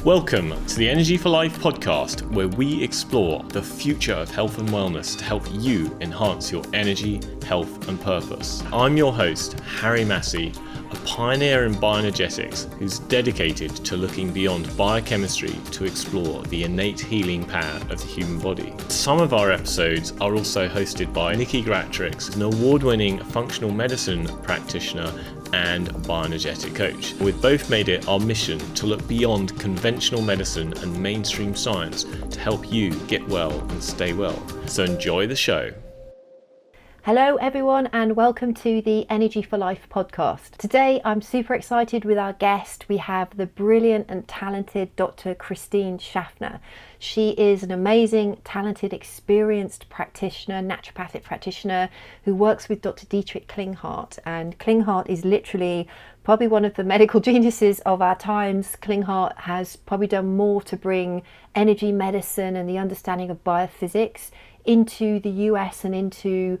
Welcome to the Energy for Life podcast, where we explore the future of health and wellness to help you enhance your energy, health and purpose. I'm your host, Harry Massey, a pioneer in bioenergetics who's dedicated to looking beyond biochemistry to explore the innate healing power of the human body. Some of our episodes are also hosted by Nikki Gratrix, an award-winning functional medicine practitioner and bioenergetic coach. We've both made it our mission to look beyond conventional medicine and mainstream science to help you get well and stay well. So enjoy the show. Hello everyone and welcome to the Energy for Life podcast. Today I'm super excited with our guest. We have the brilliant and talented Dr. Christine Schaffner. She is an amazing, talented, experienced practitioner, naturopathic practitioner who works with Dr. Dietrich Klinghardt. And Klinghardt is literally probably one of the medical geniuses of our times. Klinghardt has probably done more to bring energy medicine and the understanding of biophysics into the US and into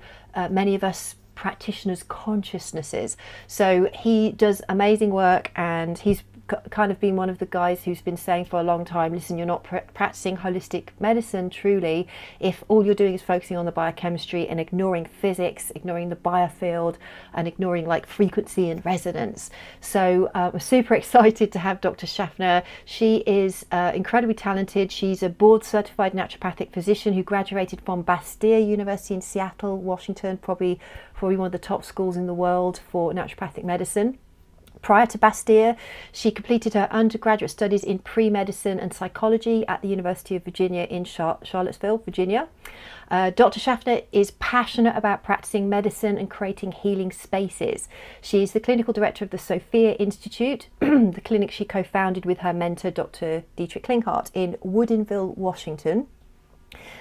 many of us practitioners' consciousnesses. So he does amazing work, and he's kind of been one of the guys who's been saying for a long time, listen, you're not practicing holistic medicine truly if all you're doing is focusing on the biochemistry and ignoring physics, ignoring the biofield and ignoring like frequency and resonance. So we're super excited to have Dr. Schaffner. She is incredibly talented. She's a board certified naturopathic physician who graduated from Bastyr University in Seattle, Washington, probably one of the top schools in the world for naturopathic medicine. Prior to Bastyr, she completed her undergraduate studies in pre-medicine and psychology at the University of Virginia in Charlottesville, Virginia. Dr. Schaffner is passionate about practicing medicine and creating healing spaces. She's the clinical director of the Sophia Institute, the clinic she co-founded with her mentor, Dr. Dietrich Klinghardt, in Woodinville, Washington.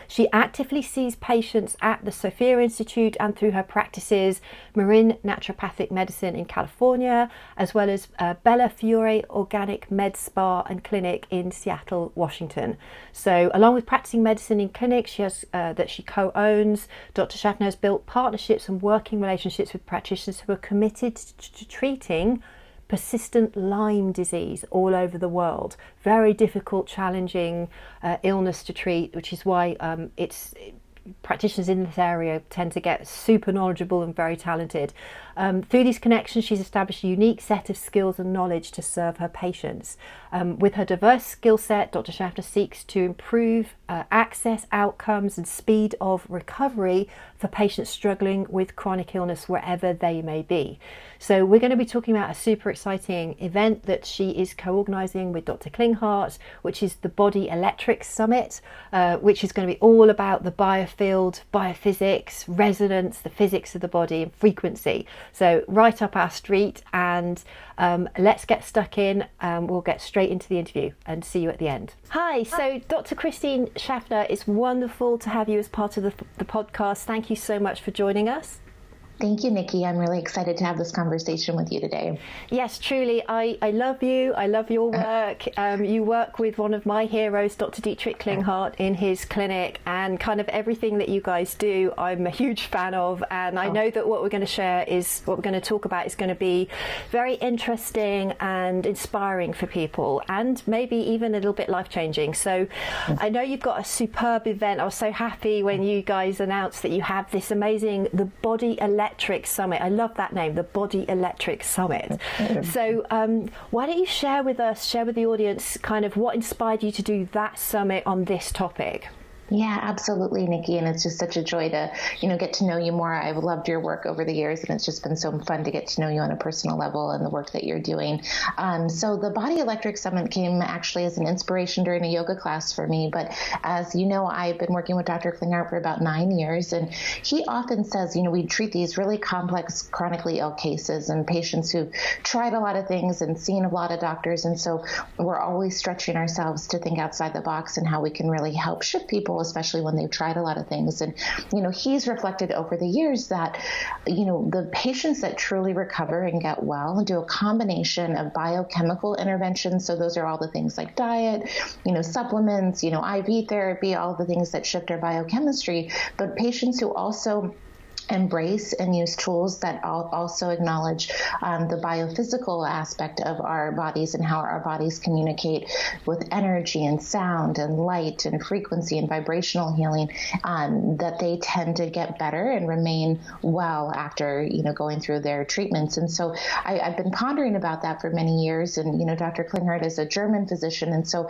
She actively sees patients at the Sophia Institute and through her practices Marin Naturopathic Medicine in California, as well as Bella Fiore Organic Med Spa and Clinic in Seattle, Washington. So along with practicing medicine in clinics that she co-owns, Dr. Schaffner has built partnerships and working relationships with practitioners who are committed to treating persistent Lyme disease all over the world. Very difficult, challenging illness to treat, which is why practitioners in this area tend to get super knowledgeable and very talented. Through these connections, she's established a unique set of skills and knowledge to serve her patients. With her diverse skill set, Dr. Schaffner seeks to improve access, outcomes and speed of recovery for patients struggling with chronic illness wherever they may be. So we're going to be talking about a super exciting event that she is co-organising with Dr. Klinghardt, which is the Body Electric Summit, which is going to be all about the biofield, biophysics, resonance, the physics of the body and frequency. So right up our street, and let's get stuck in. We'll get straight into the interview and see you at the end. Hi, so Dr. Christine Schaffner, it's wonderful to have you as part of the podcast. Thank you so much for joining us. Thank you, Nikki. I'm really excited to have this conversation with you today. Yes, truly. I love you. I love your work. You work with one of my heroes, Dr. Dietrich Klinghardt, in his clinic, and kind of everything that you guys do, I'm a huge fan of. And I know that what we're going to talk about is going to be very interesting and inspiring for people, and maybe even a little bit life-changing. So I know you've got a superb event. I was so happy when you guys announced that you have this amazing, the Body Electric Summit. I love that name, the Body Electric Summit. So why don't you share with the audience kind of what inspired you to do that summit on this topic? Yeah, absolutely, Nikki. And it's just such a joy to, get to know you more. I've loved your work over the years, and it's just been so fun to get to know you on a personal level and the work that you're doing. So the Body Electric Summit came actually as an inspiration during a yoga class for me. But as you know, I've been working with Dr. Klinghardt for about 9 years, and he often says, we treat these really complex, chronically ill cases and patients who've tried a lot of things and seen a lot of doctors. And so we're always stretching ourselves to think outside the box and how we can really help shift people people, especially when they've tried a lot of things. And, he's reflected over the years that, the patients that truly recover and get well do a combination of biochemical interventions. So those are all the things like diet, supplements, IV therapy, all the things that shift our biochemistry. But patients who also embrace and use tools that also acknowledge the biophysical aspect of our bodies and how our bodies communicate with energy and sound and light and frequency and vibrational healing, that they tend to get better and remain well after, going through their treatments. And so I've been pondering about that for many years. And, Dr. Klinghardt is a German physician. And so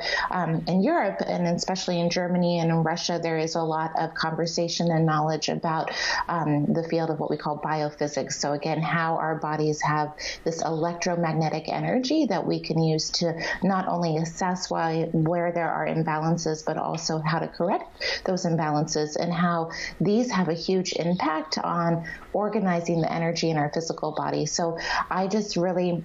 in Europe, and especially in Germany and in Russia, there is a lot of conversation and knowledge about the field of what we call biophysics. So again, how our bodies have this electromagnetic energy that we can use to not only assess where there are imbalances, but also how to correct those imbalances, and how these have a huge impact on organizing the energy in our physical body. So I just really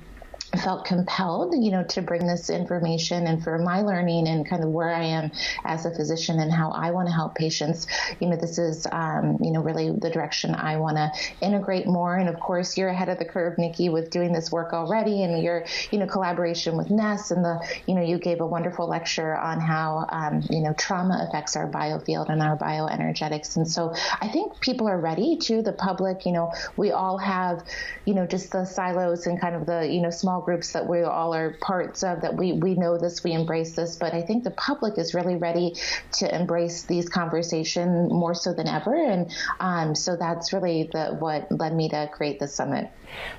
felt compelled, to bring this information, and for my learning and kind of where I am as a physician and how I want to help patients, this is, really the direction I want to integrate more. And of course, you're ahead of the curve, Nikki, with doing this work already, and your, collaboration with Ness, and you gave a wonderful lecture on how, trauma affects our biofield and our bioenergetics. And so I think people are ready to, the public, we all have, just the silos and kind of the, small groups that we all are parts of, that we know this, we embrace this, but I think the public is really ready to embrace these conversations more so than ever. And so that's really what led me to create this summit.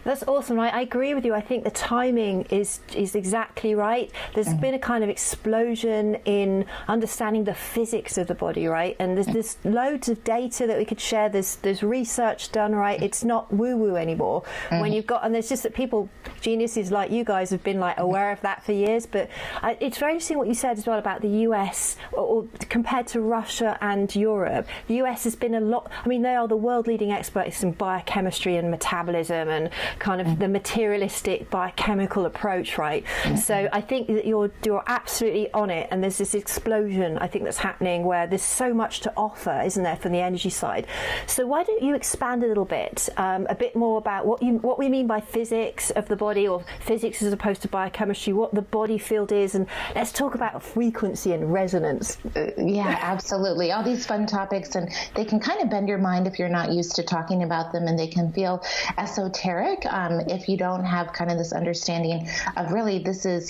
That's awesome. I agree with you. I think the timing is exactly right. There's been a kind of explosion in understanding the physics of the body, right? And there's loads of data that we could share. There's research done, right? It's not woo-woo anymore. When you've got, and there's just that people, geniuses like you guys, have been aware of that for years. But it's very interesting what you said as well about the US, or compared to Russia and Europe. The US has been a lot. I mean, they are the world leading experts in biochemistry and metabolism and kind of the materialistic biochemical approach, right? So I think that you're absolutely on it, and there's this explosion, I think, that's happening where there's so much to offer, isn't there, from the energy side. So why don't you expand a little bit, a bit more about what we mean by physics of the body, or physics as opposed to biochemistry, what the body field is, and let's talk about frequency and resonance. Yeah, absolutely. All these fun topics, and they can kind of bend your mind if you're not used to talking about them, and they can feel esoteric if you don't have kind of this understanding of really this is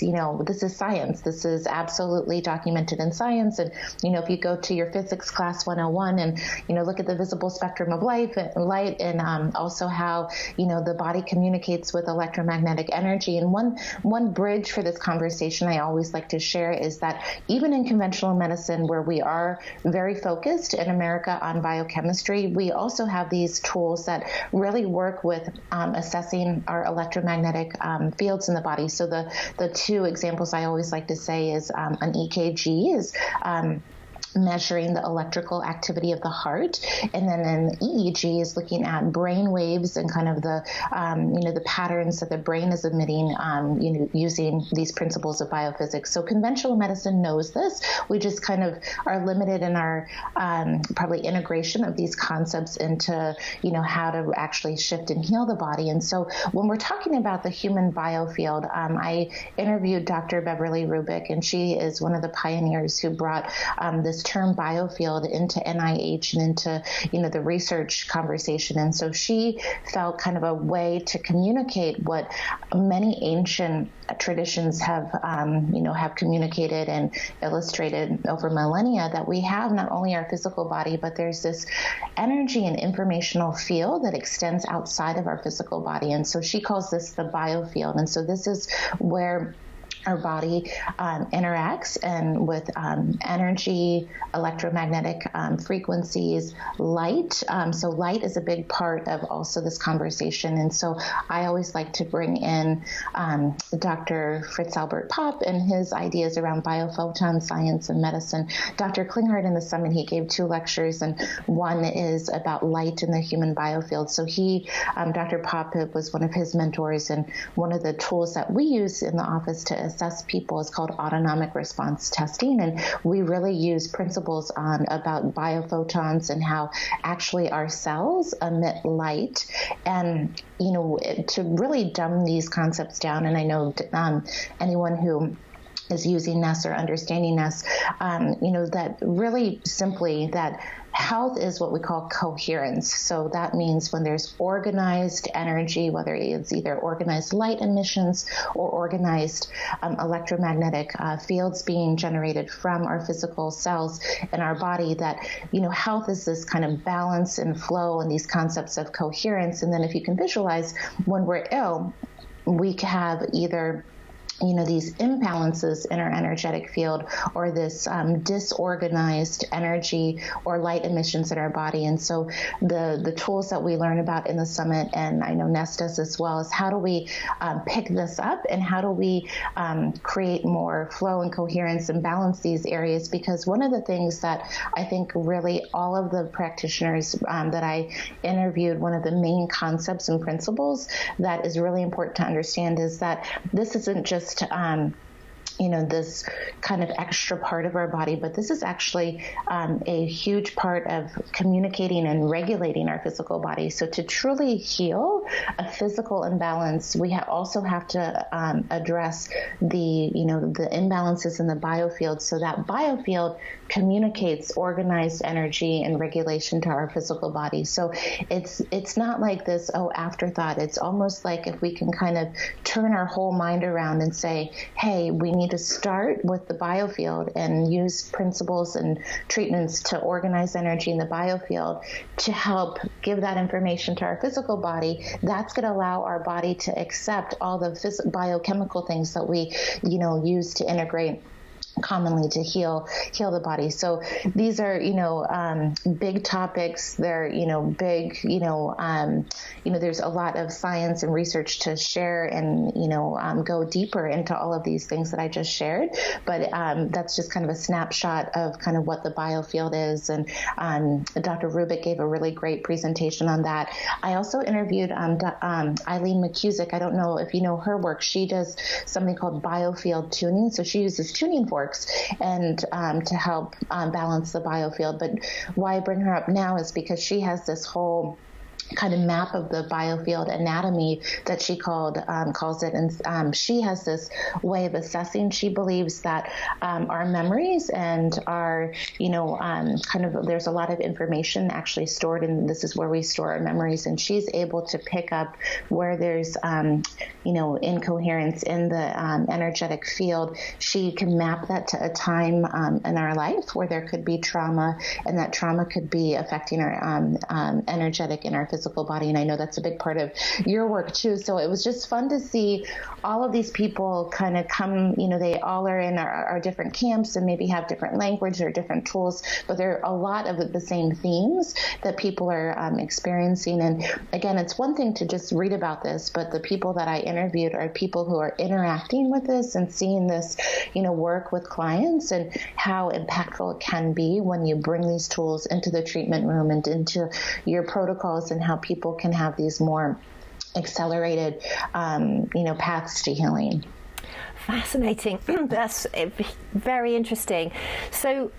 science. This is absolutely documented in science. And, if you go to your physics class 101 and, look at the visible spectrum of light and also how, the body communicates with electromagnetic energy. And one bridge for this conversation I always like to share is that even in conventional medicine, where we are very focused in America on biochemistry, we also have these tools that really work with assessing our electromagnetic fields in the body. So the two examples I always like to say is an EKG is measuring the electrical activity of the heart, and then an EEG is looking at brain waves and kind of the patterns that the brain is emitting, using these principles of biophysics. So conventional medicine knows this. We just kind of are limited in our probably integration of these concepts into how to actually shift and heal the body. And so when we're talking about the human biofield, I interviewed Dr. Beverly Rubik, and she is one of the pioneers who brought this term biofield into NIH and into, the research conversation. And so she felt kind of a way to communicate what many ancient traditions have communicated and illustrated over millennia, that we have not only our physical body, but there's this energy and informational field that extends outside of our physical body. And so she calls this the biofield. And so this is where our body interacts and with energy, electromagnetic frequencies, light. So light is a big part of also this conversation. And so I always like to bring in Dr. Fritz Albert Popp and his ideas around biophoton science and medicine. Dr. Klinghardt in the summit, he gave 2 lectures, and one is about light in the human biofield. So Dr. Popp was one of his mentors, and one of the tools that we use in the office to assess people is called autonomic response testing. And we really use principles about biophotons and how actually our cells emit light. And, to really dumb these concepts down, and I know anyone who is using NES or understanding NES, that really simply that health is what we call coherence. So that means when there's organized energy, whether it's either organized light emissions or organized electromagnetic fields being generated from our physical cells in our body, that, health is this kind of balance and flow and these concepts of coherence. And then if you can visualize, when we're ill, we have either these imbalances in our energetic field or this disorganized energy or light emissions in our body. And so the tools that we learn about in the summit, and I know Nest does as well, is how do we pick this up and how do we create more flow and coherence and balance these areas? Because one of the things that I think really all of the practitioners that I interviewed, one of the main concepts and principles that is really important to understand is that this isn't just this kind of extra part of our body, but this is actually a huge part of communicating and regulating our physical body. So to truly heal a physical imbalance, we also have to address the imbalances in the biofield. So that biofield communicates organized energy and regulation to our physical body. So it's not like this, afterthought. It's almost like if we can kind of turn our whole mind around and say, hey, we need to start with the biofield and use principles and treatments to organize energy in the biofield to help give that information to our physical body. That's going to allow our body to accept all the biochemical things that we, use to integrate commonly to heal the body. So these are, big topics. They're, big, there's a lot of science and research to share and, go deeper into all of these things that I just shared. But that's just kind of a snapshot of kind of what the biofield is. And Dr. Rubik gave a really great presentation on that. I also interviewed Eileen McCusick. I don't know if you know her work. She does something called biofield tuning. So she uses tuning forks and to help balance the biofield. But why I bring her up now is because she has this whole kind of map of the biofield anatomy that she calls it. And she has this way of assessing. She believes that our memories and our, there's a lot of information actually stored, and this is where we store our memories. And she's able to pick up where there's, incoherence in the energetic field. She can map that to a time in our life where there could be trauma, and that trauma could be affecting our energetic and our physical body. And I know that's a big part of your work too. So it was just fun to see all of these people kind of come, they all are in our different camps and maybe have different language or different tools, but there are a lot of the same themes that people are experiencing. And again, it's one thing to just read about this, but the people that I interviewed are people who are interacting with this and seeing this, work with clients and how impactful it can be when you bring these tools into the treatment room and into your protocols, and how people can have these more accelerated, paths to healing. Fascinating. That's very interesting. So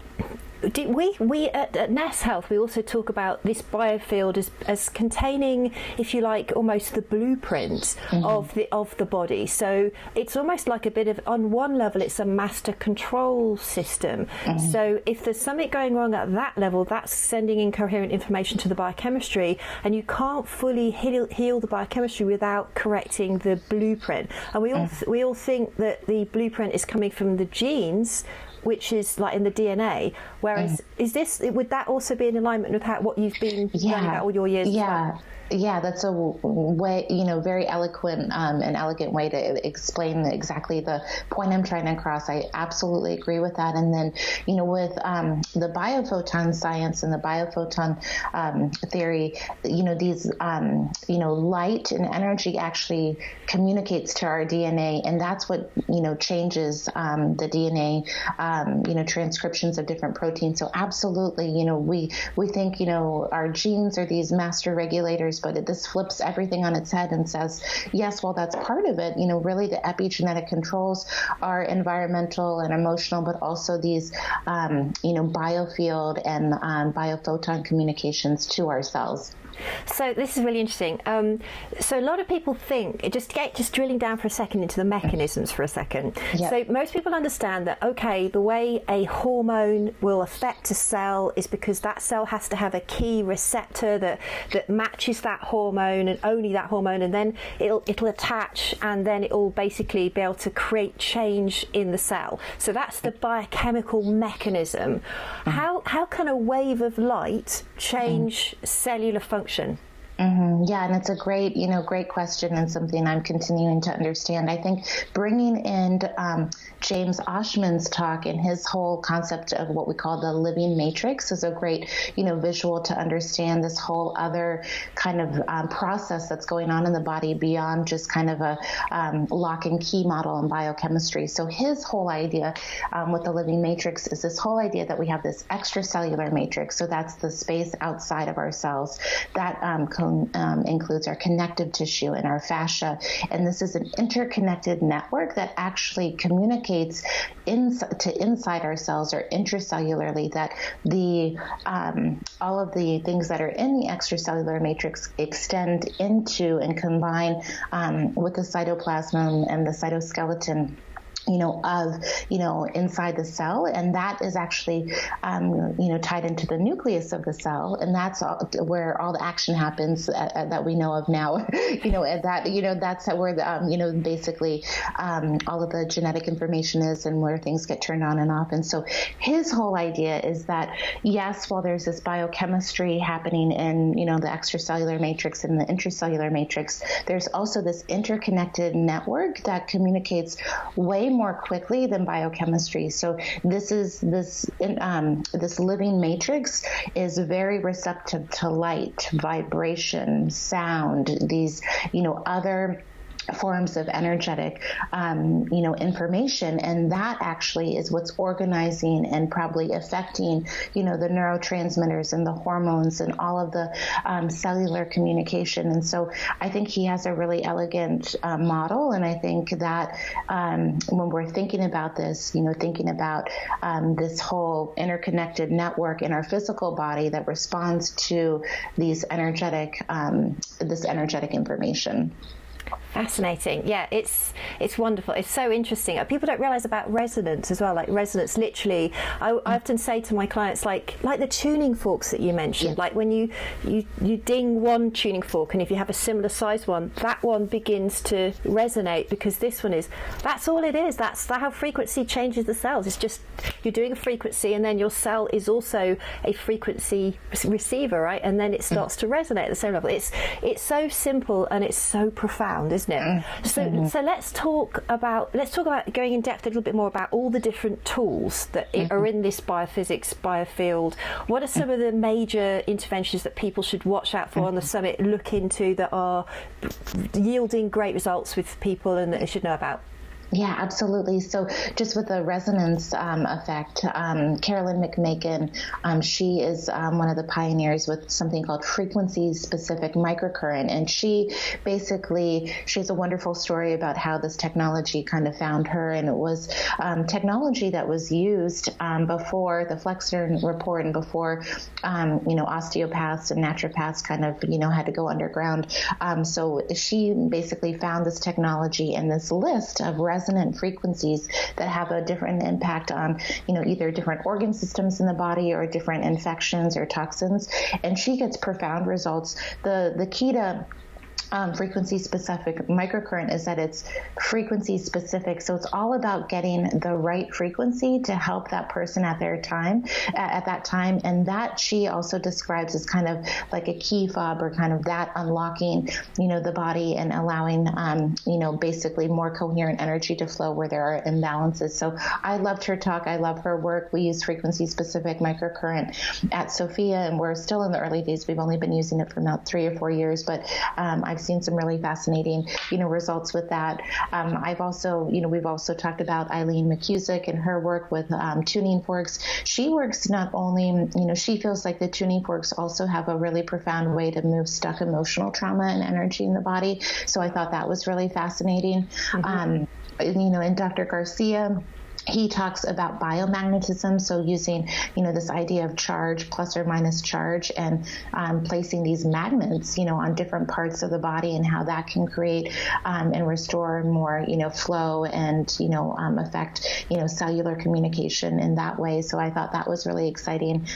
we at Nest Health, we also talk about this biofield as containing, if you like, almost the blueprint of the body. So it's almost like a bit of, on one level, it's a master control system. So if there's something going wrong at that level, that's sending incoherent information to the biochemistry, and you can't fully heal the biochemistry without correcting the blueprint. And we all think that the blueprint is coming from the genes, which is like in the DNA. Whereas, would that also be in alignment with what you've been learning about all your years? Yeah, that's a way, very eloquent and elegant way to explain exactly the point I'm trying to cross. I absolutely agree with that. And then, with the biophoton science and the biophoton theory, these, light and energy actually communicates to our DNA, and that's what, changes the DNA, transcriptions of different proteins. So absolutely, we think, our genes are these master regulators, but this flips everything on its head and says, yes, well, that's part of it. Really the epigenetic controls are environmental and emotional, but also these, biofield and biophoton communications to our cells. So this is really interesting. So a lot of people think, just drilling down for a second into the mechanisms for a second. Yep. So most people understand that, okay, the way a hormone will affect a cell is because that cell has to have a key receptor that matches that hormone and only that hormone, and then it'll attach, and then it'll basically be able to create change in the cell. So that's the biochemical mechanism. How can a wave of light change cellular function? Yeah, and it's a great question, and something I'm continuing to understand. I think bringing in James Oshman's talk and his whole concept of what we call the living matrix is a great, visual to understand this whole other kind of process that's going on in the body beyond just kind of a lock and key model in biochemistry. So his whole idea with the living matrix is this whole idea that we have this extracellular matrix. So that's the space outside of our cells that includes our connective tissue and our fascia. And this is an interconnected network that actually communicates inside our cells, or intracellularly, that all of the things that are in the extracellular matrix extend into and combine with the cytoplasm and the cytoskeleton inside the cell, and that is actually, tied into the nucleus of the cell, and that's where all the action happens that we know of now. That's where the, basically all of the genetic information is, and where things get turned on and off. And so his whole idea is that, yes, while there's this biochemistry happening in, the extracellular matrix and the intracellular matrix, there's also this interconnected network that communicates way more quickly than biochemistry. So this living matrix is very receptive to light, vibration, sound, these, other forms of energetic, information. And that actually is what's organizing and probably affecting, the neurotransmitters and the hormones and all of the cellular communication. And so I think he has a really elegant model. And I think that when we're thinking about this, thinking about this whole interconnected network in our physical body that responds to these energetic information. Fascinating. Yeah, it's wonderful. It's so interesting. People don't realize about resonance as well. Like resonance, literally, I often say to my clients, like the tuning forks that you mentioned, like when you ding one tuning fork, and if you have a similar size one, that one begins to resonate, because this one that's all it is. That's how frequency changes the cells. It's just, you're doing a frequency, and then your cell is also a frequency receiver, right? And then it starts to resonate at the same level. It's so simple, and it's so profound, isn't it? So let's talk about going in depth a little bit more about all the different tools that are in this biophysics biofield. What are some of the major interventions that people should watch out for on the summit, look into, that are yielding great results with people and that they should know about? Yeah, absolutely. So just with the resonance effect, Carolyn McMakin, she is one of the pioneers with something called frequency-specific microcurrent. And she has a wonderful story about how this technology kind of found her. And it was technology that was used before the Flexner report and before, osteopaths and naturopaths kind of, had to go underground. So she basically found this technology and this list of resonant frequencies that have a different impact on, either different organ systems in the body or different infections or toxins. And she gets profound results. The key to frequency-specific microcurrent is that it's frequency-specific. So it's all about getting the right frequency to help that person at that time. And that she also describes as kind of like a key fob, or kind of that unlocking, the body and allowing, basically more coherent energy to flow where there are imbalances. So I loved her talk. I love her work. We use frequency-specific microcurrent at Sophia, and we're still in the early days. We've only been using it for about 3 or 4 years, but I've seen some really fascinating, results with that. We've also talked about Eileen McCusick and her work with tuning forks. She works not only, she feels like the tuning forks also have a really profound way to move stuck emotional trauma and energy in the body. So I thought that was really fascinating. And Dr. Garcia he talks about biomagnetism, so using, this idea of charge, plus or minus charge, and placing these magnets, on different parts of the body, and how that can create and restore more, flow and, affect, cellular communication in that way. So I thought that was really exciting.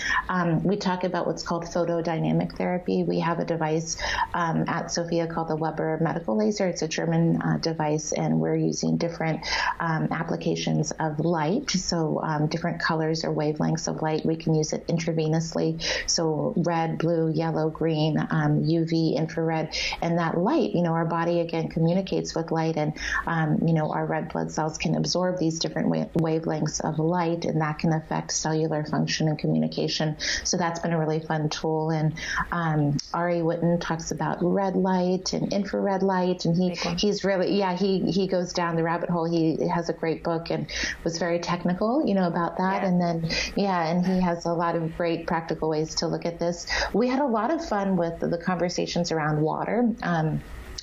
We talk about what's called photodynamic therapy. We have a device at Sophia called the Weber medical laser. It's a German device, and we're using different applications of light, so different colors or wavelengths of light. We can use it intravenously, so red, blue, yellow, green, UV, infrared, and that light, our body again communicates with light, and our red blood cells can absorb these different wavelengths of light, and that can affect cellular function and communication. So that's been a really fun tool. And Ari Witten talks about red light and infrared light, and he's really, he goes down the rabbit hole. He has a great book and was very technical, about that. And then, and he has a lot of great practical ways to look at this. We had a lot of fun with the conversations around water.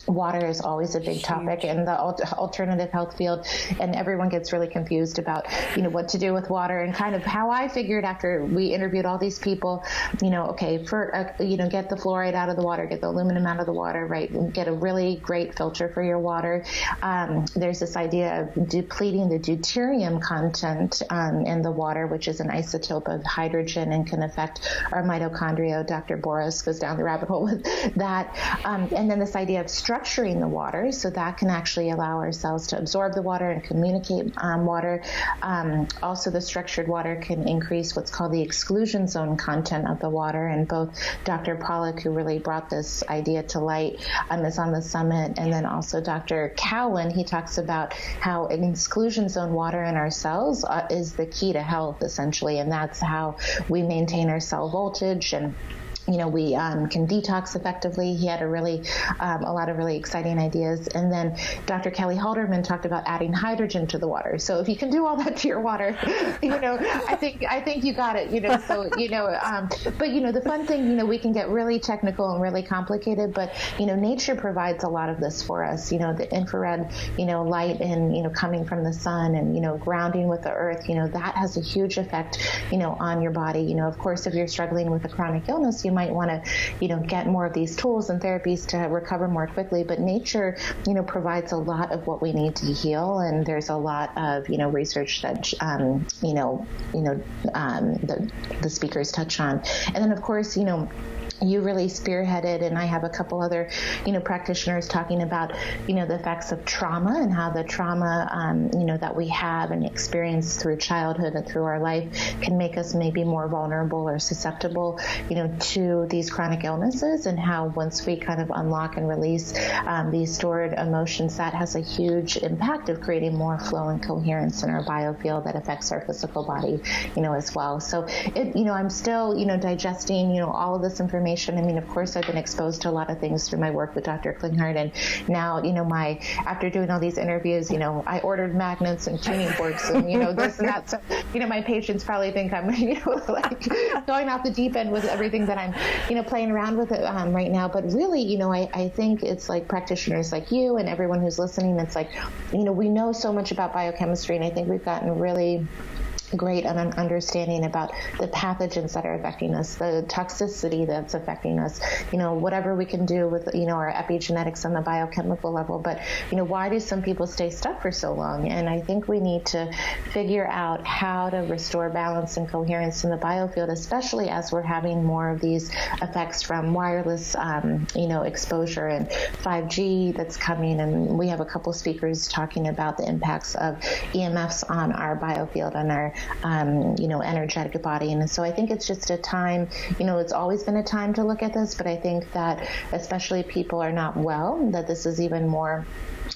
Water is always a big topic in the alternative health field, and everyone gets really confused about, what to do with water, and kind of how I figured after we interviewed all these people, okay, for, get the fluoride out of the water, get the aluminum out of the water, right, and get a really great filter for your water. There's this idea of depleting the deuterium content in the water, which is an isotope of hydrogen and can affect our mitochondria. Dr. Boris goes down the rabbit hole with that. And then this idea of structuring the water, so that can actually allow our cells to absorb the water and communicate water. Also, the structured water can increase what's called the exclusion zone content of the water, and both Dr. Pollack, who really brought this idea to light, is on the summit, and then also Dr. Cowan, he talks about how an exclusion zone water in our cells is the key to health, essentially, and that's how we maintain our cell voltage, and we can detox effectively. He had a lot of really exciting ideas. And then Dr. Kelly Halderman talked about adding hydrogen to the water. So if you can do all that to your water, I think you got it, so, but, the fun thing, we can get really technical and really complicated, but, nature provides a lot of this for us, the infrared, light and, coming from the sun and, grounding with the earth, that has a huge effect, on your body. Of course, if you're struggling with a chronic illness, you might want to, get more of these tools and therapies to recover more quickly. But nature, provides a lot of what we need to heal, and there's a lot of, research that, the speakers touch on. And then, of course, you really spearheaded, and I have a couple other, practitioners talking about, the effects of trauma and how the trauma, that we have and experience through childhood and through our life can make us maybe more vulnerable or susceptible, to these chronic illnesses, and how once we kind of unlock and release these stored emotions, that has a huge impact of creating more flow and coherence in our biofield that affects our physical body, as well. So I'm still, digesting, all of this information. I mean, of course, I've been exposed to a lot of things through my work with Dr. Klinghardt, and now, after doing all these interviews, I ordered magnets and tuning forks and, this and that. So, my patients probably think I'm, like going off the deep end with everything that I'm, playing around with it right now. But really, I think it's like practitioners like you and everyone who's listening, it's like, we know so much about biochemistry, and I think we've gotten really great an understanding about the pathogens that are affecting us, the toxicity that's affecting us, whatever we can do with, our epigenetics on the biochemical level. But, why do some people stay stuck for so long? And I think we need to figure out how to restore balance and coherence in the biofield, especially as we're having more of these effects from wireless, exposure and 5G that's coming. And we have a couple speakers talking about the impacts of EMFs on our biofield, on our energetic body. And so I think it's just a time, it's always been a time to look at this, but I think that especially people are not well, that this is even more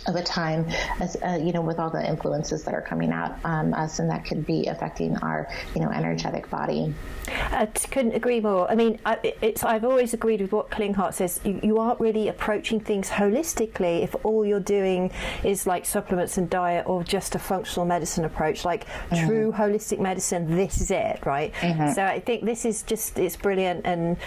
of a time, as with all the influences that are coming at us, and that could be affecting our, energetic body. I couldn't agree more. I mean, I've always agreed with what Klinghardt says. You aren't really approaching things holistically if all you're doing is like supplements and diet, or just a functional medicine approach, like true holistic medicine. This is it, right? So I think this is it's brilliant. And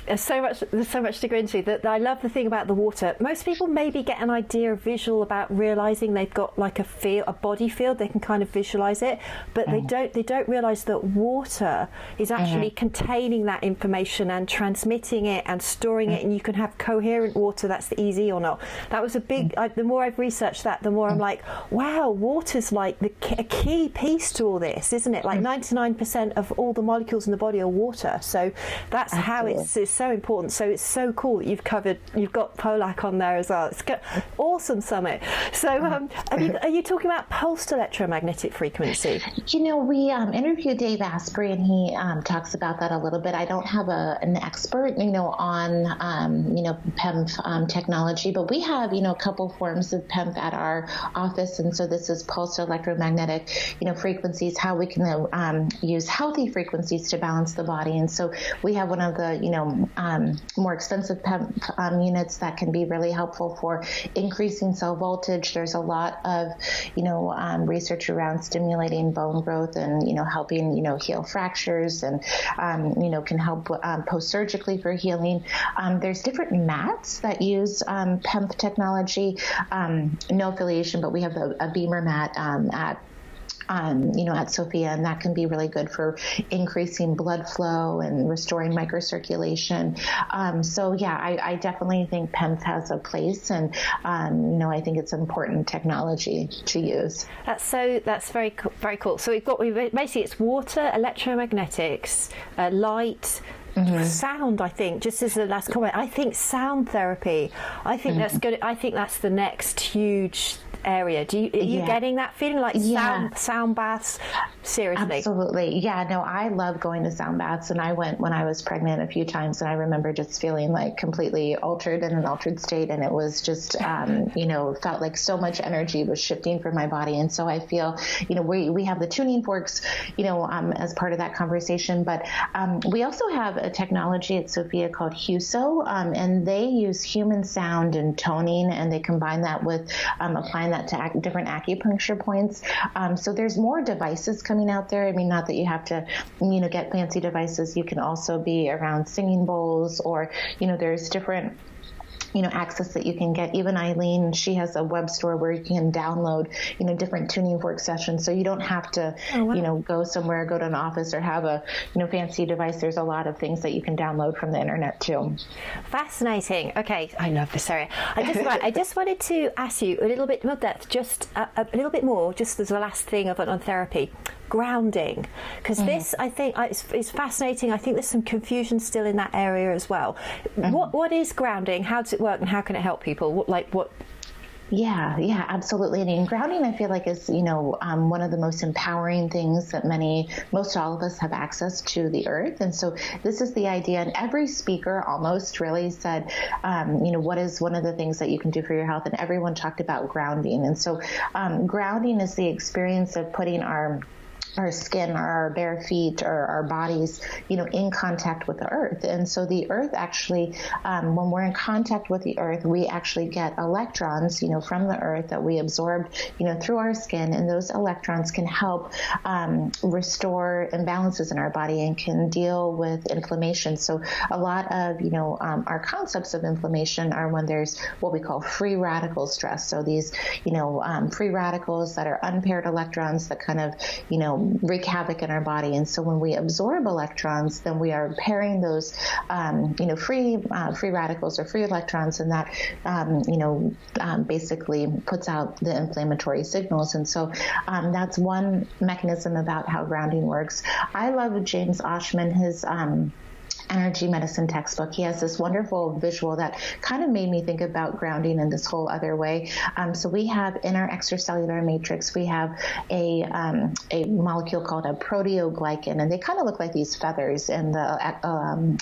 There's so much to go into. That I love the thing about the water. Most people maybe get an idea, a visual about realizing they've got like a body field. They can kind of visualize it, but they don't realize that water is actually containing that information and transmitting it and storing it, and you can have coherent water that's easy or not. That was a big. The more I've researched that, the more I'm like, wow, water's like a key piece to all this, isn't it? Like 99% of all the molecules in the body are water. So that's how it's so important. So it's so cool that you've got Polak on there as well. It's awesome summit. So are you talking about pulsed electromagnetic frequency? We interviewed Dave Asprey, and he talks about that a little bit. I don't have an expert, on PEMF technology, but we have, a couple forms of PEMF at our office, and so this is pulsed electromagnetic, frequencies, how we can use healthy frequencies to balance the body. And so we have one of the, more expensive PEMF units that can be really helpful for increasing cell voltage. There's a lot of, research around stimulating bone growth and, helping, heal fractures and, can help post-surgically for healing. There's different mats that use PEMF technology, no affiliation, but we have a Beamer mat at Sophia, and that can be really good for increasing blood flow and restoring microcirculation. I definitely think PEMF has a place, and I think it's important technology to use. That's very cool. So basically it's water, electromagnetics, light. Sound, I think, just as a last comment, I think sound therapy, I think that's good. I think that's the next huge area. Are you getting that feeling like sound baths? Seriously. Absolutely. Yeah, no, I love going to sound baths, and I went when I was pregnant a few times, and I remember just feeling like completely altered in an altered state, and it was just, felt like so much energy was shifting from my body. And so I feel, we have the tuning forks, as part of that conversation, but we also have a technology at Sophia called HUSO, and they use human sound and toning, and they combine that with applying that to different acupuncture points. So there's more devices coming out there. I mean, not that you have to, get fancy devices. You can also be around singing bowls, or, there's different access that you can get. Even Eileen, she has a web store where you can download, different tuning fork sessions. So you don't have to, go somewhere, go to an office, or have a, fancy device. There's a lot of things that you can download from the internet too. Fascinating. Okay. I love this area. I just wanted to ask you a little bit more depth, just a little bit more, just as the last thing on therapy. Grounding, because this, I think, is fascinating. I think there's some confusion still in that area as well. What is grounding? How does it work, and how can it help people? What? Yeah, absolutely. I mean, grounding, I feel like, is, one of the most empowering things that most all of us have access to the earth. And so this is the idea. And every speaker almost really said, what is one of the things that you can do for your health? And everyone talked about grounding. And so grounding is the experience of putting our skin, or our bare feet, or our bodies, in contact with the earth. And so the earth actually, when we're in contact with the earth, we actually get electrons, from the earth that we absorb, through our skin. And those electrons can help restore imbalances in our body and can deal with inflammation. So a lot of, our concepts of inflammation are when there's what we call free radical stress. So these, free radicals that are unpaired electrons that kind of, wreak havoc in our body. And so when we absorb electrons, then we are pairing those, free radicals or free electrons, and that, basically puts out the inflammatory signals. And so that's one mechanism about how grounding works. I love James Oshman, his energy medicine textbook. He has this wonderful visual that kind of made me think about grounding in this whole other way. So we have in our extracellular matrix, we have a molecule called a proteoglycan, and they kind of look like these feathers in the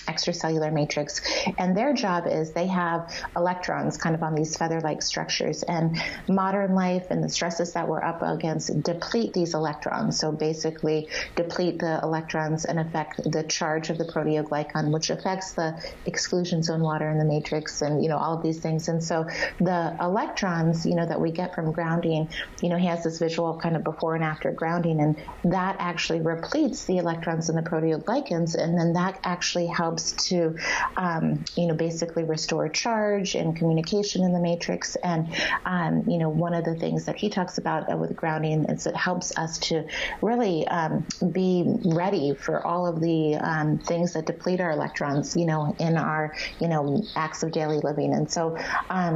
extracellular matrix. And their job is they have electrons kind of on these feather-like structures. And modern life and the stresses that we're up against deplete these electrons. So basically deplete the electrons and affect the charge of the proteoglycan electron, which affects the exclusion zone water in the matrix and, all of these things. And so the electrons, that we get from grounding, he has this visual kind of before and after grounding, and that actually repletes the electrons in the proteoglycans, and then that actually helps to, basically restore charge and communication in the matrix. And, one of the things that he talks about with grounding is it helps us to really be ready for all of the things that deplete our electrons, in our, acts of daily living. And so,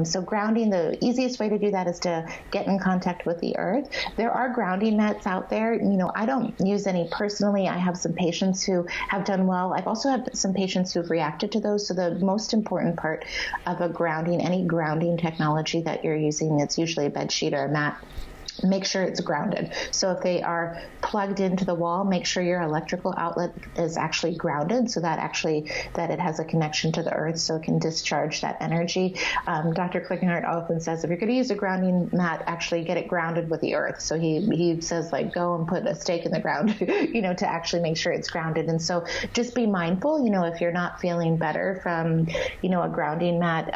so grounding, the easiest way to do that is to get in contact with the earth. There are grounding mats out there. I don't use any personally. I have some patients who have done well. I've also had some patients who've reacted to those. So the most important part of any grounding technology that you're using, it's usually a bed sheet or a mat. Make sure it's grounded. So if they are plugged into the wall, make sure your electrical outlet is actually grounded so that it has a connection to the earth so it can discharge that energy. Dr. Klinghart often says, if you're going to use a grounding mat, actually get it grounded with the earth. So he says, go and put a stake in the ground, to actually make sure it's grounded. And so just be mindful, if you're not feeling better from, a grounding mat,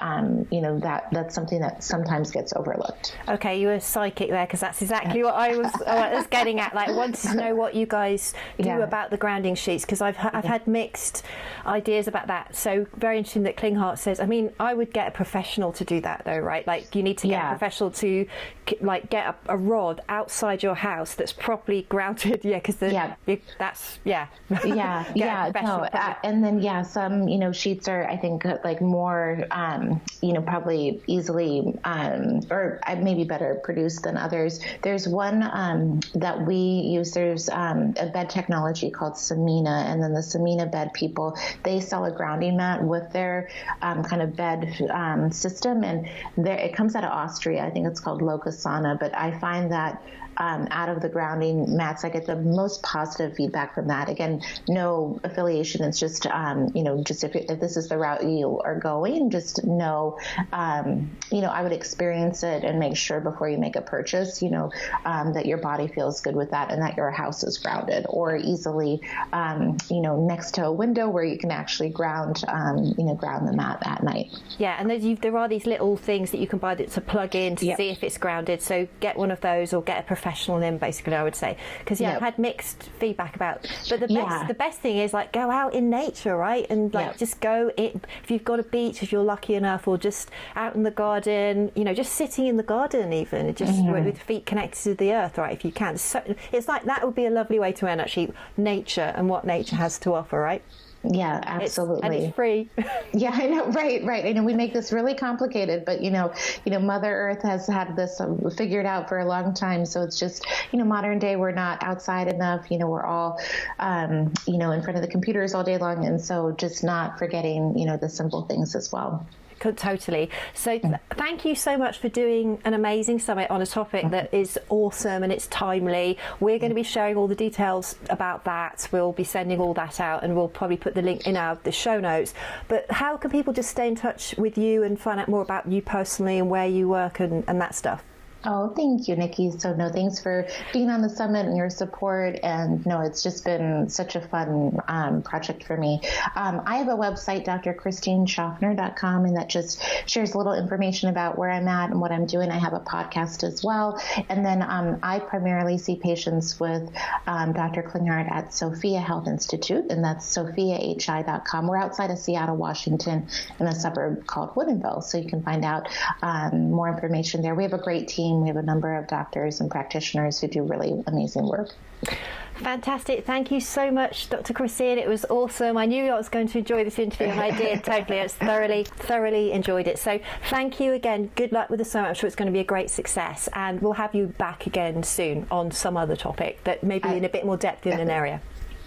that's something that sometimes gets overlooked. Okay, you were psychic there, because that's exactly what I was getting at. I wanted to know what you guys do about the grounding sheets, because I've had mixed ideas about that. So very interesting that Klinghart says, I would get a professional to do that though, right? You need to get a professional to get a rod outside your house that's properly grounded. Because that's and then some some sheets are, I think, more probably easily or maybe better produced than others. There's one that we use. There's a bed technology called Samina, and then the Samina bed people, they sell a grounding mat with their kind of bed system, and it comes out of Austria. I think it's called Locasana, but I find that out of the grounding mats, I get the most positive feedback from that. Again, no affiliation. It's just, just if this is the route you are going, just know, I would experience it and make sure before you make a purchase, that your body feels good with that and that your house is grounded, or easily, next to a window where you can actually ground the mat at night. Yeah. And there are these little things that you can buy to plug in to see if it's grounded. So get one of those, or get a professional in, basically, I would say, because I've had mixed feedback about, but the best thing is go out in nature, right? And just go in, if you've got a beach, if you're lucky enough, or just out in the garden, just sitting in the garden, even just with feet connected to the earth, right? If you can. So it's that would be a lovely way to end, actually, nature and what nature has to offer, right? Yeah, absolutely. And it's free. Yeah, I know. Right. I know we make this really complicated, but Mother Earth has had this figured out for a long time. So it's just, modern day, we're not outside enough. We're all, in front of the computers all day long. And so just not forgetting, the simple things as well. Totally. So thank you so much for doing an amazing summit on a topic that is awesome and it's timely. We're going to be sharing all the details about that. We'll be sending all that out, and we'll probably put the link in the show notes. But how can people just stay in touch with you and find out more about you personally and where you work and that stuff? Oh, thank you, Nikki. So thanks for being on the summit and your support. And it's just been such a fun project for me. I have a website, drchristineschaffner.com, and that just shares a little information about where I'm at and what I'm doing. I have a podcast as well. And then I primarily see patients with Dr. Klinghart at Sophia Health Institute, and that's sophiahi.com. We're outside of Seattle, Washington, in a suburb called Woodinville. So you can find out more information there. We have a great team. We have a number of doctors and practitioners who do really amazing work. Fantastic. Thank you so much, Dr. Christine. It was awesome. I knew I was going to enjoy this interview, and I did totally. I thoroughly enjoyed it. So thank you again. Good luck with the summit. I'm sure it's going to be a great success, and we'll have you back again soon on some other topic that maybe in a bit more depth in an area.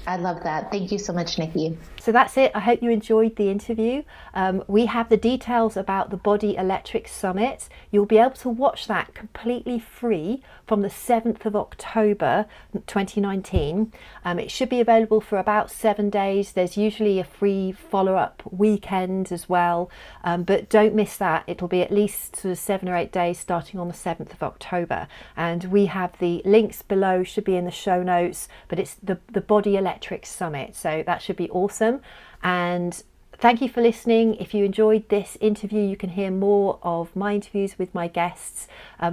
I love that. Thank you so much, Nikki. So that's it. I hope you enjoyed the interview. We have the details about the Body Electric Summit. You'll be able to watch that completely free from the 7th of October 2019. It should be available for about 7 days. There's usually a free follow-up weekend as well, but don't miss that. It'll be at least sort of 7 or 8 days starting on the 7th of October. And we have the links below, should be in the show notes, but it's the Body Electric Summit. So that should be awesome. system. And thank you for listening. If you enjoyed this interview, you can hear more of my interviews with my guests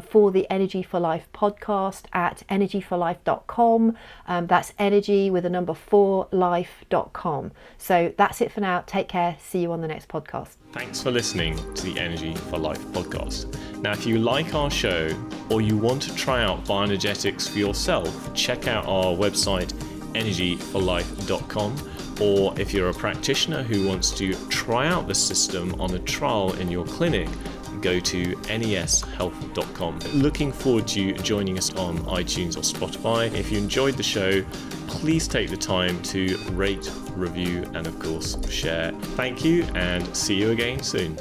for the Energy for Life podcast at energyforlife.com. That's energy with a number 4 life.com. So that's it for now. Take care. See you on the next podcast. Thanks for listening to the Energy for Life podcast. Now, if you like our show or you want to try out bioenergetics for yourself, check out our website, energyforlife.com. Or if you're a practitioner who wants to try out the system on a trial in your clinic, go to neshealth.com. Looking forward to you joining us on iTunes or Spotify. If you enjoyed the show, please take the time to rate, review, and of course, share. Thank you and see you again soon.